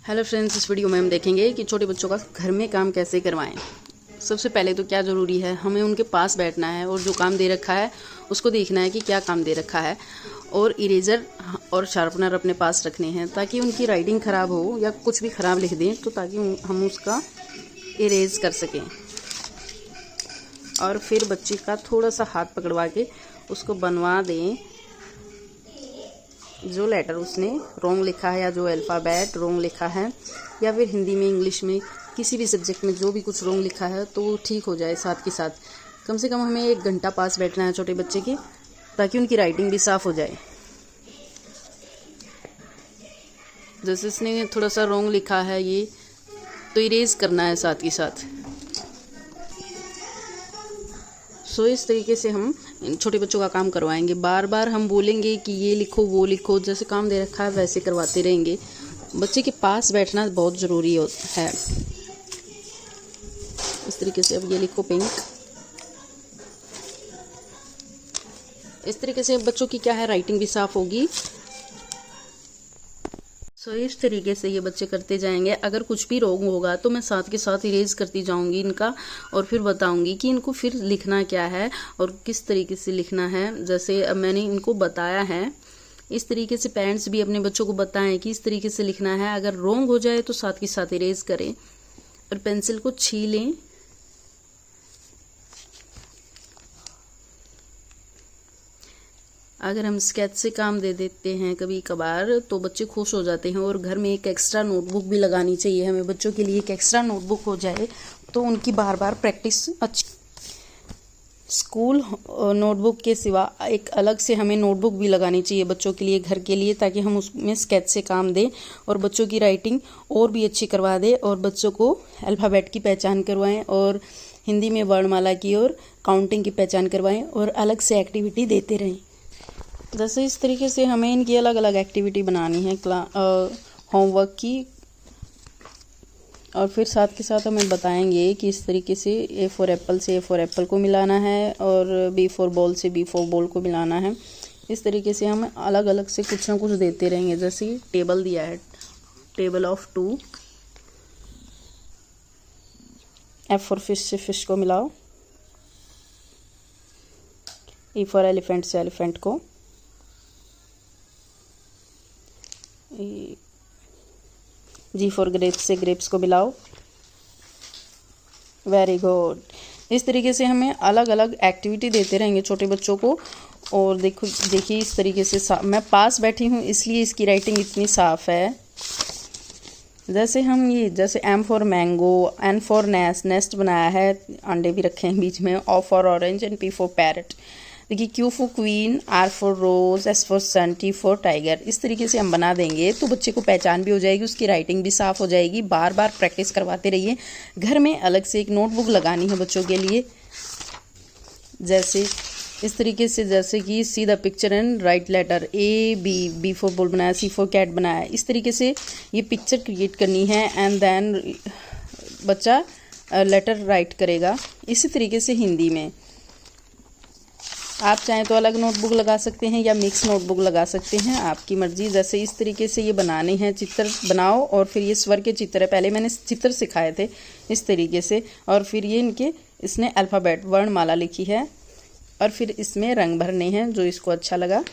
Hello friends, इस video में हम देखेंगे कि छोटे बच्चों का घर में काम कैसे करवाएं। सबसे पहले तो क्या ज़रूरी है, हमें उनके पास बैठना है और जो काम दे रखा है उसको देखना है कि क्या काम दे रखा है, और इरेज़र और शार्पनर अपने पास रखने हैं ताकि उनकी राइटिंग ख़राब हो या कुछ भी ख़राब लिख दें तो ताकि हम उसका इरेज कर सकें। और फिर बच्चे का थोड़ा सा हाथ पकड़वा के उसको बनवा दें जो लेटर उसने रॉन्ग लिखा है या जो अल्फ़ाबेट रॉन्ग लिखा है या फिर हिंदी में इंग्लिश में किसी भी सब्जेक्ट में जो भी कुछ रॉन्ग लिखा है तो वो ठीक हो जाए। साथ के साथ कम से कम हमें 1 घंटा पास बैठना है छोटे बच्चे के, ताकि उनकी राइटिंग भी साफ़ हो जाए। जैसे इसने थोड़ा सा रॉन्ग लिखा है ये तो इरेज करना है साथ के साथ। सो इस तरीके से हम छोटे बच्चों का काम करवाएंगे। बार बार हम बोलेंगे कि ये लिखो वो लिखो, जैसे काम दे रखा है वैसे करवाते रहेंगे। बच्चे के पास बैठना बहुत ज़रूरी है। इस तरीके से अब ये लिखो पिंक। इस तरीके से अब बच्चों की क्या है, राइटिंग भी साफ़ होगी। सो इस तरीके से ये बच्चे करते जाएंगे। अगर कुछ भी रॉन्ग होगा तो मैं साथ के साथ इरेज करती जाऊंगी इनका, और फिर बताऊंगी कि इनको फिर लिखना क्या है और किस तरीके से लिखना है। जैसे अब मैंने इनको बताया है, इस तरीके से पेरेंट्स भी अपने बच्चों को बताएं कि इस तरीके से लिखना है। अगर रॉन्ग हो जाए तो साथ के साथ इरेज करें और पेंसिल को छीलें। अगर हम स्केच से काम दे देते हैं कभी कभार तो बच्चे खुश हो जाते हैं। और घर में एक एक्स्ट्रा नोटबुक भी लगानी चाहिए हमें बच्चों के लिए। एक एक्स्ट्रा नोटबुक हो जाए तो उनकी बार बार प्रैक्टिस अच्छी। स्कूल नोटबुक के सिवा एक अलग से हमें नोटबुक भी लगानी चाहिए बच्चों के लिए, घर के लिए, ताकि हम उसमें स्केच से काम दें और बच्चों की राइटिंग और भी अच्छी करवा दें और बच्चों को अल्फ़ाबेट की पहचान करवाएं और हिंदी में वर्णमाला की और काउंटिंग की पहचान करवाएं और अलग से एक्टिविटी देते रहें। जैसे इस तरीके से हमें इनकी अलग अलग एक्टिविटी बनानी है होमवर्क की, और फिर साथ के साथ हमें बताएंगे कि इस तरीके से ए फॉर एप्पल से ए फॉर एप्पल को मिलाना है और बी फॉर बॉल से बी फॉर बॉल को मिलाना है। इस तरीके से हम अलग अलग से कुछ ना कुछ देते रहेंगे। जैसे टेबल दिया है, table of 2, F for fish से फिश को मिलाओ, ई फॉर एलिफेंट से एलिफेंट को, जी फॉर ग्रेप्स से ग्रेप्स को मिलाओ। Very good. इस तरीके से हमें अलग अलग एक्टिविटी देते रहेंगे छोटे बच्चों को। और देखिए इस तरीके से मैं पास बैठी हूँ इसलिए इसकी राइटिंग इतनी साफ़ है। जैसे हम जैसे M for mango, N for nest बनाया है, अंडे भी रखे हैं बीच में, O for orange and P for parrot. देखिए Q for queen, R for rose, S for sun, T for tiger. इस तरीके से हम बना देंगे तो बच्चे को पहचान भी हो जाएगी, उसकी राइटिंग भी साफ़ हो जाएगी। बार बार प्रैक्टिस करवाते रहिए। घर में अलग से एक नोटबुक लगानी है बच्चों के लिए। जैसे इस तरीके से, जैसे कि see the picture and write letter, A B for ball बनाया, सी फॉर कैट बनाया। इस तरीके से ये पिक्चर क्रिएट करनी है एंड देन बच्चा लेटर राइट करेगा। इसी तरीके से हिंदी में आप चाहें तो अलग नोटबुक लगा सकते हैं या मिक्स नोटबुक लगा सकते हैं, आपकी मर्जी। जैसे इस तरीके से ये बनाने हैं, चित्र बनाओ। और फिर ये स्वर के चित्र है, पहले मैंने चित्र सिखाए थे इस तरीके से। और फिर ये इसने अल्फ़ाबेट वर्णमाला लिखी है और फिर इसमें रंग भरने हैं जो इसको अच्छा लगा।